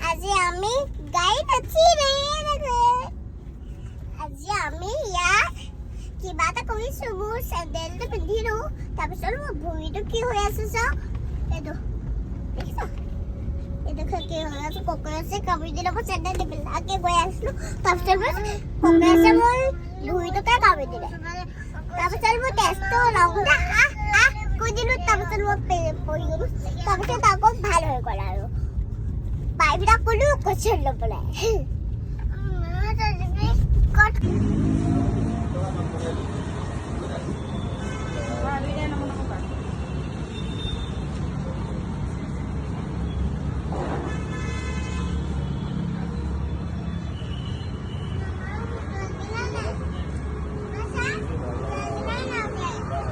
আজি আমি গাড়ীত উঠি আজি আমি ইয়াত কিবা এটা কৰিছো মোৰ চেণ্ডেলটো পিন্ধিলো তাৰপিছত মোৰ ভৰিটো কি হৈ আছে চাওঁ এইটো দেখিছ এইটো কি হৈ আছে ককৰচে কামুৰি দিলে মই চেণ্ডেল নিপিন্ধাকে গৈ আছিলো তাৰপিছত ককৰচে মোৰ ভৰিটোকে কামুৰি দিলে তাৰপিছত মোৰ তেজটো ওলাওঁতে কৈ দিলোঁ তাৰপিছত মই পৰি গ'লোঁ তাৰপিছত আকৌ ভাল হৈ গ'ল আৰু বাইবিলাক ক'লো কৈছিল ল'বলৈ